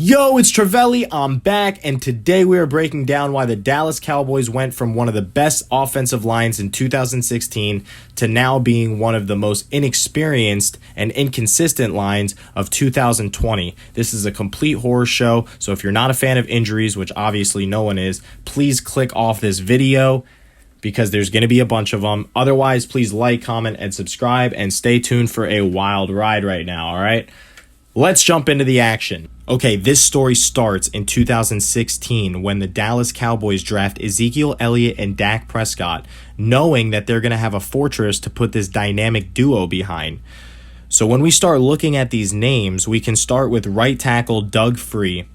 Yo, it's Travelli. I'm back, and today we are breaking down why the Dallas Cowboys went from one of the best offensive lines in 2016 to now being one of the most inexperienced and inconsistent lines of 2020. This is a complete horror show, so if you're not a fan of injuries, which obviously no one is, please click off this video because there's going to be a bunch of them. Otherwise, please like, comment, and subscribe, and stay tuned for a wild ride right now, all right? Let's jump into the action. Okay, this story starts in 2016 when the Dallas Cowboys draft Ezekiel Elliott and Dak Prescott, knowing that they're going to have a fortress to put this dynamic duo behind. So when we start looking at these names, we can start with right tackle Doug Free,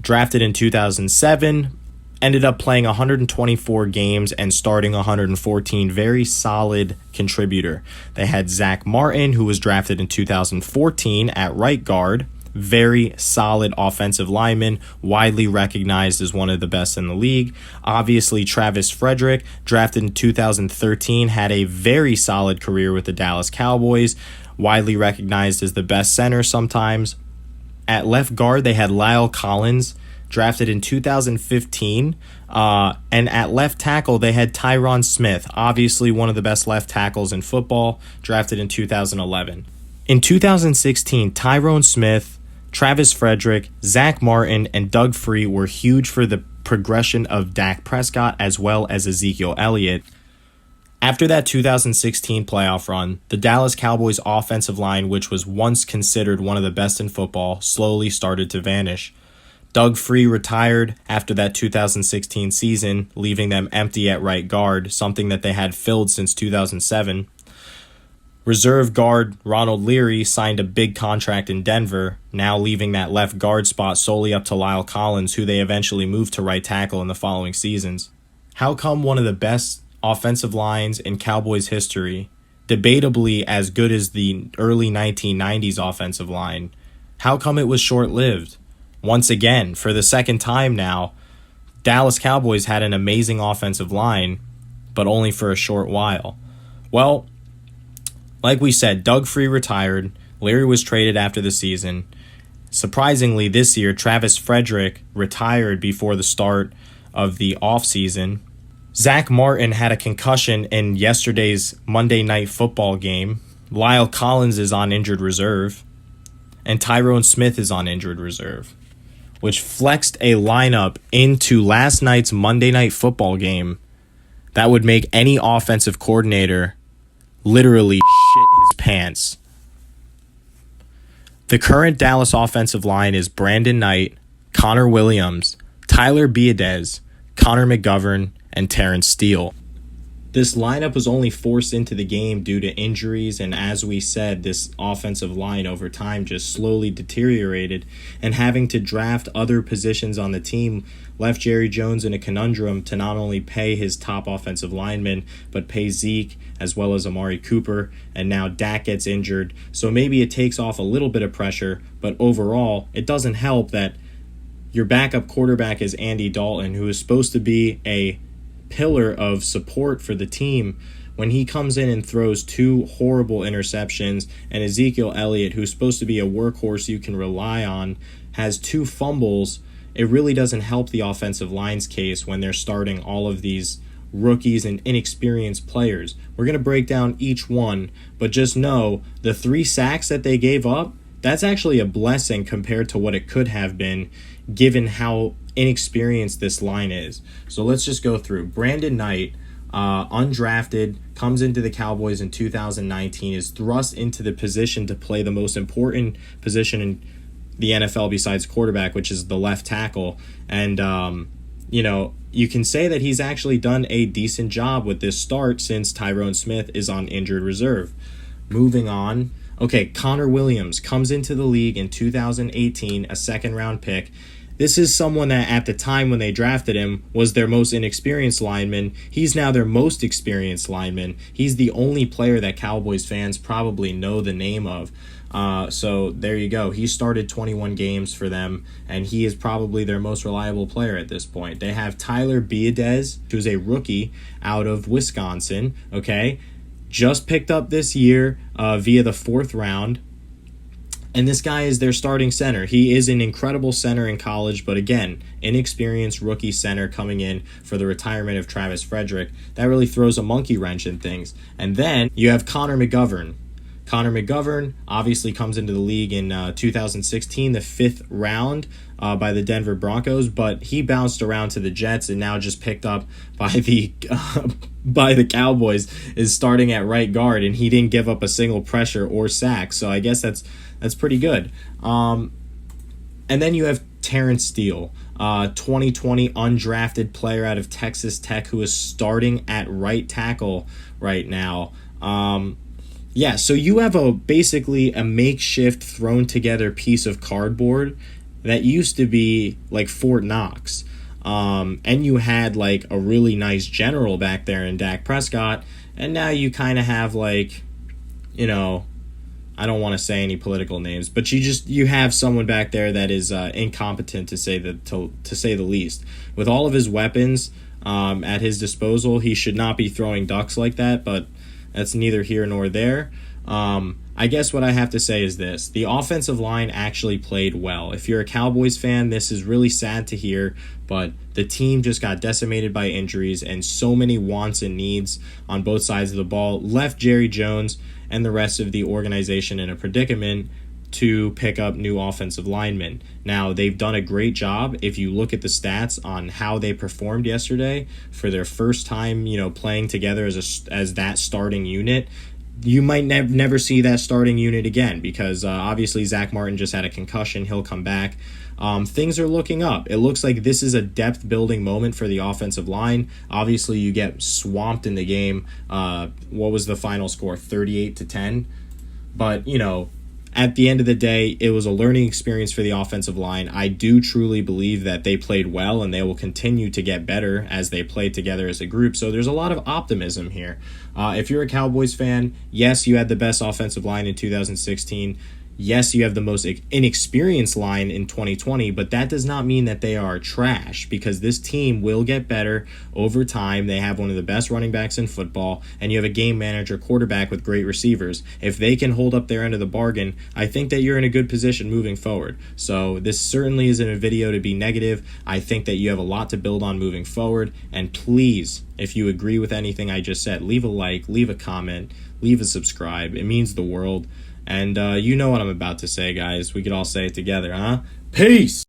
drafted in 2007, ended up playing 124 games and starting 114. Very solid contributor. They had Zach Martin, who was drafted in 2014 at right guard. Very solid offensive lineman, widely recognized as one of the best in the league. Obviously, Travis Frederick, drafted in 2013, had a very solid career with the Dallas Cowboys, widely recognized as the best center sometimes. At left guard, they had Lyle Collins, drafted in 2015, and at left tackle, they had Tyron Smith, obviously one of the best left tackles in football, drafted in 2011. In 2016, Tyron Smith, Travis Frederick, Zach Martin, and Doug Free were huge for the progression of Dak Prescott as well as Ezekiel Elliott. After that 2016 playoff run, the Dallas Cowboys offensive line, which was once considered one of the best in football, slowly started to vanish. Doug Free retired after that 2016 season, leaving them empty at right guard, something that they had filled since 2007. Reserve guard Ronald Leary signed a big contract in Denver, now leaving that left guard spot solely up to Lyle Collins, who they eventually moved to right tackle in the following seasons. How come one of the best offensive lines in Cowboys history, debatably as good as the early 1990s offensive line, how come it was short-lived? Once again, for the second time now, Dallas Cowboys had an amazing offensive line, but only for a short while. Well, like we said, Doug Free retired. Leary was traded after the season. Surprisingly, this year, Travis Frederick retired before the start of the offseason. Zach Martin had a concussion in yesterday's Monday Night Football game. Lyle Collins is on injured reserve. And Tyron Smith is on injured reserve, which flexed a lineup into last night's Monday Night Football game that would make any offensive coordinator literally shit his pants. The current Dallas offensive line is Brandon Knight, Connor Williams, Tyler Biadasz, Connor McGovern, and Terrence Steele. This lineup was only forced into the game due to injuries, and as we said, this offensive line over time just slowly deteriorated, and having to draft other positions on the team left Jerry Jones in a conundrum to not only pay his top offensive linemen, but pay Zeke as well as Amari Cooper, and now Dak gets injured, so maybe it takes off a little bit of pressure, but overall, it doesn't help that your backup quarterback is Andy Dalton, who is supposed to be a pillar of support for the team. When he comes in and throws two horrible interceptions, and Ezekiel Elliott, who's supposed to be a workhorse you can rely on, has two fumbles, it really doesn't help the offensive line's case when they're starting all of these rookies and inexperienced players. We're going to break down each one, but just know the 3 sacks that they gave up, that's actually a blessing compared to what it could have been given how inexperienced this line is. So let's just go through. Brandon Knight, undrafted, comes into the Cowboys in 2019, is thrust into the position to play the most important position in the NFL besides quarterback, which is the left tackle. And, you can say that he's actually done a decent job with this start since Tyron Smith is on injured reserve. Moving on. Okay, Connor Williams comes into the league in 2018, a second-round pick. This is someone that at the time when they drafted him was their most inexperienced lineman. He's now their most experienced lineman. He's the only player that Cowboys fans probably know the name of. So there you go. He started 21 games for them, and he is probably their most reliable player at this point. They have Tyler Biadasz, who's a rookie out of Wisconsin, okay? Just picked up this year via the 4th round. And this guy is their starting center. He is an incredible center in college, but again, inexperienced rookie center coming in for the retirement of Travis Frederick. That really throws a monkey wrench in things. And then you have Connor McGovern. Connor McGovern obviously comes into the league in 2016, the 5th round by the Denver Broncos, but he bounced around to the Jets and now just picked up by the by the Cowboys, is starting at right guard, and he didn't give up a single pressure or sack. So I guess that's pretty good. And then you have Terrence Steele, 2020 undrafted player out of Texas Tech, who is starting at right tackle right now. Yeah, so you have basically a makeshift thrown together piece of cardboard that used to be like Fort Knox. And you had like a really nice general back there in Dak Prescott, and now you kind of have like, you know, I don't want to say any political names, but you have someone back there that is incompetent to say the least. With all of his weapons at his disposal, he should not be throwing ducks like that, but that's neither here nor there. I guess what I have to say is this. The offensive line actually played well. If you're a Cowboys fan, this is really sad to hear, but the team just got decimated by injuries, and so many wants and needs on both sides of the ball left Jerry Jones and the rest of the organization in a predicament to pick up new offensive linemen. Now, they've done a great job. If you look at the stats on how they performed yesterday for their first time, playing together as that starting unit, you might never see that starting unit again because obviously Zach Martin just had a concussion. He'll come back. Things are looking up. It looks like this is a depth-building moment for the offensive line. Obviously, you get swamped in the game. What was the final score? 38-10. But, at the end of the day, it was a learning experience for the offensive line. I do truly believe that they played well, and they will continue to get better as they play together as a group. So there's a lot of optimism here. If you're a Cowboys fan, yes, you had the best offensive line in 2016. Yes, you have the most inexperienced line in 2020, but that does not mean that they are trash, because this team will get better over time. They have one of the best running backs in football, and you have a game manager quarterback with great receivers. If they can hold up their end of the bargain, I think that you're in a good position moving forward. So this certainly isn't a video to be negative. I think that you have a lot to build on moving forward, and please, if you agree with anything I just said, leave a like, leave a comment, leave a subscribe. It means the world. And you know what I'm about to say, guys. We could all say it together, huh? Peace!